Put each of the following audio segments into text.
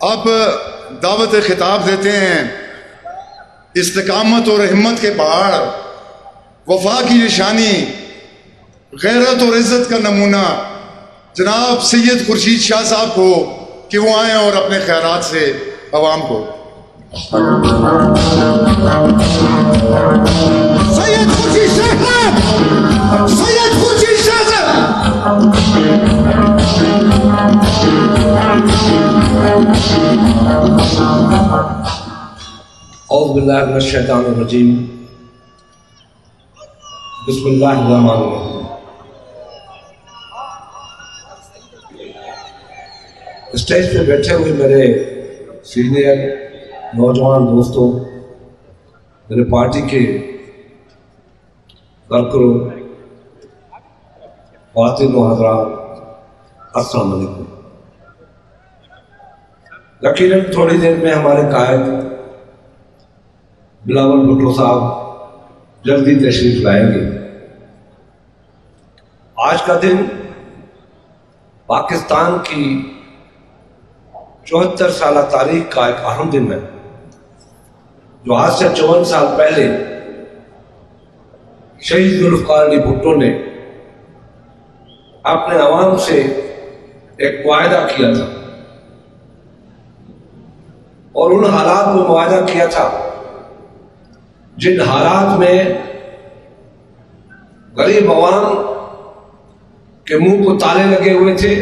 آپ دعوت خطاب دیتے ہیں، استقامت اور ہمت کے پہاڑ، وفا کی نشانی، غیرت اور عزت کا نمونہ جناب سید خورشید شاہ صاحب کو کہ وہ آئیں اور اپنے خیرات سے عوام کو. سید خورشید شاہ صاحب، سید خورشید شاہ صاحب. اعوذ باللہ من الشیطان الرجیم، بسم اللہ الرحمن الرحیم. اسٹیج پہ بیٹھے ہوئے میرے سینئر نوجوان دوستوں، میرے پارٹی کے ورکروں، خواتین و حضرات، السلام علیکم. یقیناً تھوڑی دیر میں ہمارے قائد بلاول بھٹو صاحب جلدی تشریف لائیں گے. آج کا دن پاکستان کی 74 سالہ تاریخ کا ایک اہم دن ہے، جو آج سے 54 سال پہلے شہید ذوالفقار علی بھٹو نے اپنے عوام سے ایک معاہدہ کیا تھا، اور ان حالات میں معاہدہ کیا تھا جن حالات میں غریب عوام کے منہ کو تالے لگے ہوئے تھے،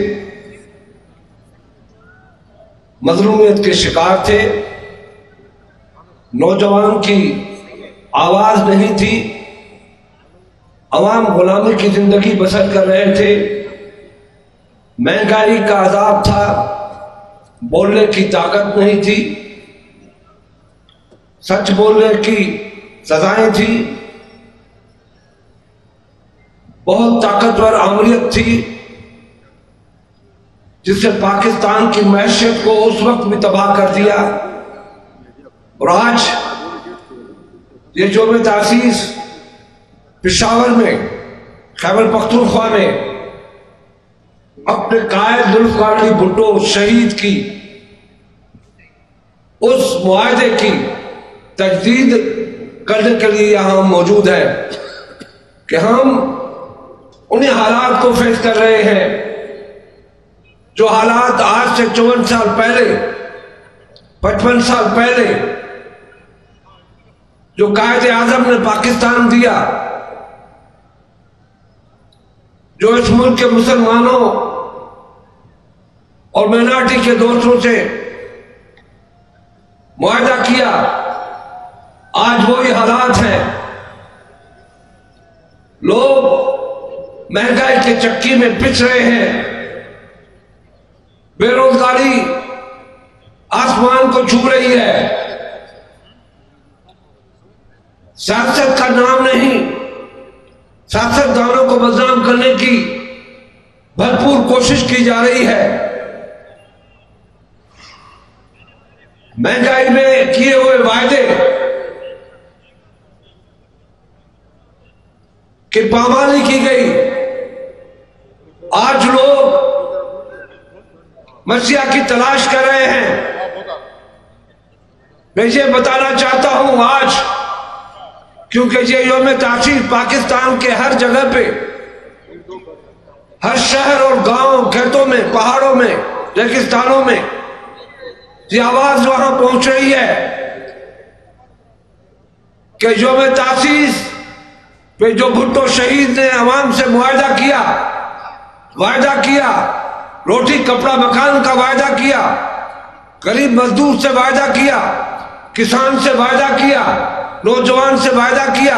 مظلومیت کے شکار تھے، نوجوان کی آواز نہیں تھی، عوام غلامی کی زندگی بسر کر رہے تھے، مہنگائی کا عذاب تھا، بولنے کی طاقت نہیں تھی، سچ بولنے کی سزائیں تھی، بہت طاقتور آمریت تھی جس سے پاکستان کی معیشت کو اس وقت بھی تباہ کر دیا. اور آج یہ یوم تاسیس پشاور میں، خیبر پختونخوا میں اپنے قائد ذوالفقار علی بھٹو شہید کی اس معاہدے کی تجدید کرنے کے لیے یہاں موجود ہے کہ ہم انہیں حالات کو فیس کر رہے ہیں جو حالات آج سے 54 سال پہلے، 55 سال پہلے جو قائد اعظم نے پاکستان دیا، جو اس ملک کے مسلمانوں اور مائنارٹی کے دوستوں سے معاہدہ کیا، آج وہی حالات ہیں. لوگ مہنگائی کے چکی میں پس رہے ہیں، بے روزگاری آسمان کو چھو رہی ہے، سیاست کا نام نہیں، سیاستدانوں کو بدنام کرنے کی بھرپور کوشش کی جا رہی ہے. مہنگائی میں کیے ہوئے وعدے کی پامالی کی گئی. آج لوگ مسیح کی تلاش کر رہے ہیں. میں یہ بتانا چاہتا ہوں آج، کیونکہ یہ یوم تاسیس پاکستان کے ہر جگہ پہ، ہر شہر اور گاؤں، کھیتوں میں، پہاڑوں میں، ریگستانوں میں یہ آواز وہاں پہنچ رہی ہے کہ یوم تاسیس پہ جو بھٹو شہید نے عوام سے وعدہ کیا، روٹی کپڑا مکان کا وعدہ کیا، غریب مزدور سے وعدہ کیا، کسان سے وعدہ کیا، نوجوان سے وعدہ کیا،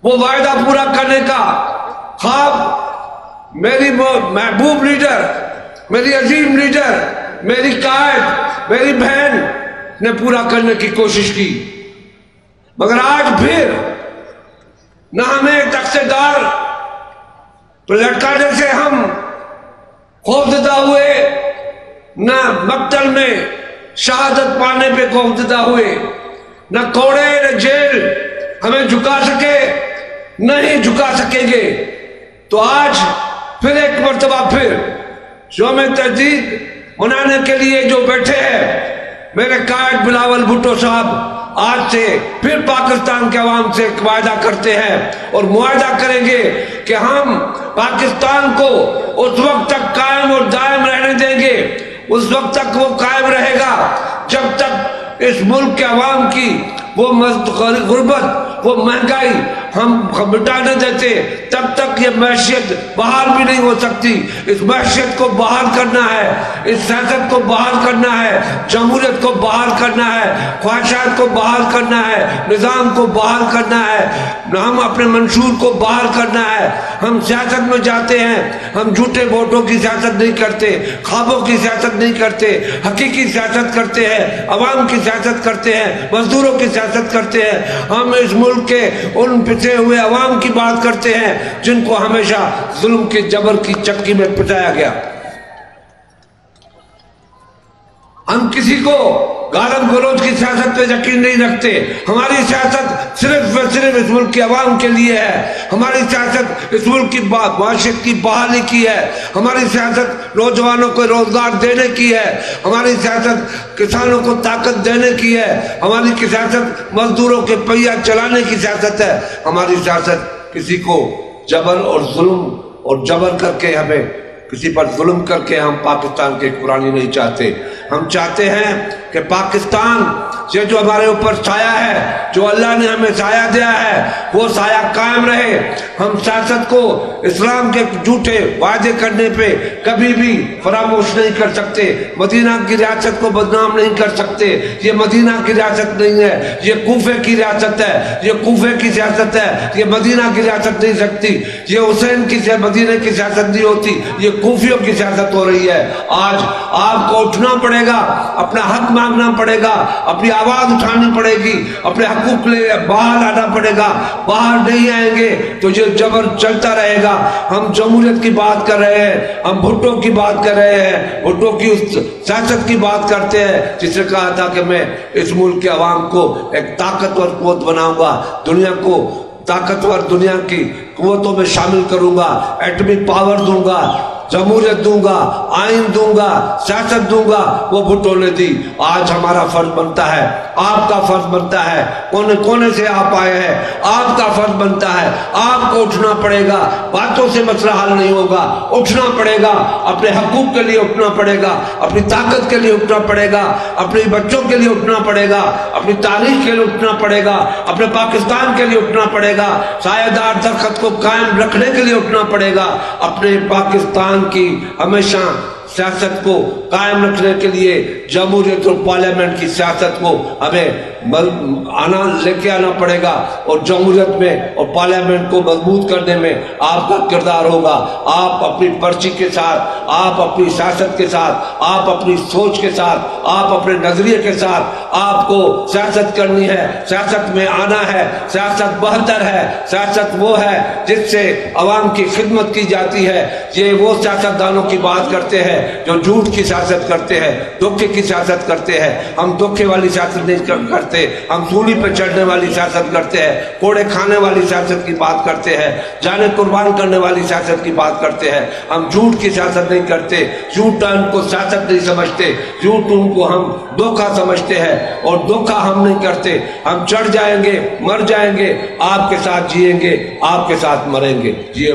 وہ وعدہ پورا کرنے کا خواب میری محبوب لیڈر، میری عظیم لیڈر، میری قائد، میری بہن نے پورا کرنے کی کوشش کی. مگر آج پھر نہ ہمیں تقسیدار تو لٹکانے سے ہم خوفزدہ ہوئے، نہ مقتل میں شہادت پانے پہ خوفزدہ ہوئے، نہ کوڑے نہ جیل ہمیں جھکا سکے، نہیں جھکا سکیں گے. تو آج پھر ایک مرتبہ پھر یوم تجدید منانے کے لیے جو بیٹھے ہیں میرے قائد بلاول بھٹو صاحب آج سے پھر پاکستان کے عوام سے ایک وعدہ کرتے ہیں اور معاہدہ کریں گے کہ ہم پاکستان کو اس وقت تک قائم اور دائم رہنے دیں گے، اس وقت تک وہ قائم رہے گا جب تک اس ملک کے عوام کی وہ غربت، وہ مہنگائی ہم مٹا نہ دیتے، تب تک یہ معیشت بحال بھی نہیں ہو سکتی۔ اس معیشت کو بحال کرنا ہے، اس سیاست کو بحال کرنا ہے، جمہوریت کو بحال کرنا ہے، خواہشات کو بحال کرنا ہے، نظام کو بحال کرنا ہے، ہم اپنے منشور کو بحال کرنا ہے۔ ہم سیاست میں جاتے ہیں، ہم جھوٹے ووٹوں کی سیاست نہیں کرتے، خوابوں کی سیاست نہیں کرتے، حقیقی سیاست کرتے ہیں، عوام کی سیاست کرتے ہیں، مزدوروں کی سیاست کرتے ہیں۔ ہم اس ملک کے ان پسے ہوئے عوام کی بات کرتے ہیں جن کو ہمیشہ ظلم کے جبر کی چکی میں پٹایا گیا۔ ہم کسی کو غالب گلوچ کی سیاست پہ یقین نہیں رکھتے۔ ہماری سیاست صرف و صرف اس ملک کے عوام کے لیے ہے۔ ہماری سیاست اس ملک کی معیشت کی بحالی کی ہے۔ ہماری سیاست نوجوانوں کو روزگار دینے کی ہے۔ ہماری سیاست کسانوں کو طاقت دینے کی ہے۔ ہماری سیاست مزدوروں کے پہیہ چلانے کی سیاست ہے۔ ہماری سیاست کسی کو جبر اور ظلم اور جبر کر کے ہمیں کسی پر ظلم کر کے ہم پاکستان کے حکمرانی نہیں چاہتے۔ ہم چاہتے ہیں کہ پاکستان یہ جو ہمارے اوپر سایہ ہے، جو اللہ نے ہمیں سایہ دیا ہے، وہ سایہ قائم رہے۔ ہم سیاست کو اسلام کے جھوٹے وعدے کرنے پہ کبھی بھی فراموش نہیں کر سکتے۔ مدینہ کی ریاست کو بدنام نہیں کر سکتے۔ یہ مدینہ کی ریاست نہیں ہے، یہ کوفے کی ریاست ہے، یہ کوفے کی سیاست ہے، یہ مدینہ کی ریاست نہیں سکتی۔ یہ حسین کی مدینہ کی سیاست نہیں ہوتی، یہ کوفیوں کی سیاست ہو رہی ہے۔ آج آپ کو اٹھنا پڑے گا، اپنا حق مانگنا پڑے گا، اپنی آواز اٹھانی پڑے گی، اپنے حقوق لے باہر آنا پڑے گا۔ باہر نہیں آئیں گے تو یہ جبر چلتا رہے گا۔ ہم جمہوریت کی بات کر رہے ہیں، ہم بھٹو کی بات کر رہے ہیں، بھٹو کی اس سیاست کی بات کرتے ہیں جس نے کہا تھا کہ میں اس ملک کے عوام کو ایک طاقتور قوت بناؤں گا، دنیا کو طاقتور دنیا کی قوتوں میں شامل کروں گا، ایٹمی پاور دوں گا، جمہوریت دوں گا، آئین دوں گا، سیاست دوں گا۔ وہ بھٹو نے دی۔ آج ہمارا فرض بنتا ہے، آپ کا فرض بنتا ہے، کونے کونے سے آپ آئے ہیں، آپ کا فرض بنتا ہے، آپ کو اٹھنا پڑے گا۔ باتوں سے مسئلہ حل نہیں ہوگا، اٹھنا پڑے گا، اپنے حقوق کے لیے اٹھنا پڑے گا، اپنی طاقت کے لیے اٹھنا پڑے گا، اپنے بچوں کے لیے اٹھنا پڑے گا، اپنی تاریخ کے لیے اٹھنا پڑے گا، اپنے پاکستان کے لیے اٹھنا پڑے گا، سایہ دار درخت کو قائم رکھنے کے لیے اٹھنا پڑے گا، اپنے پاکستان کی ہمیشہ سیاست کو قائم رکھنے کے لیے جمہوریت اور پارلیمنٹ کی سیاست کو ہمیں لے کے آنا پڑے گا، اور جمہوریت میں اور پارلیمنٹ کو مضبوط کرنے میں آپ کا کردار ہوگا۔ آپ اپنی پرچی کے ساتھ، آپ اپنی سیاست کے ساتھ، آپ اپنی سوچ کے ساتھ، آپ اپنے نظریے کے ساتھ آپ کو سیاست کرنی ہے، سیاست میں آنا ہے۔ سیاست بہتر ہے، سیاست وہ ہے جس سے عوام کی خدمت کی جاتی ہے۔ یہ وہ سیاستدانوں کی بات کرتے ہیں جو جھوٹ کی سیاست کرتے ہیں، دھوکے کی سیاست کرتے ہیں۔ ہم دھوکے والی سیاست نہیں کرتے، ہم سولی پہ چڑھنے والی سیاست کرتے ہیں، کوڑے کھانے والی سیاست کی بات کرتے ہیں، جانے قربان کرنے والی سیاست کی بات کرتے ہیں۔ ہم جھوٹ کی سیاست نہیں کرتے، جھوٹ ان کو سیاست نہیں سمجھتے، جھوٹ ان کو ہم دھوکہ سمجھتے ہیں، اور دھوکہ ہم نہیں کرتے۔ ہم چڑھ جائیں گے، مر جائیں گے، آپ کے ساتھ جیئیں گے، آپ کے ساتھ مریں گے۔ جیئے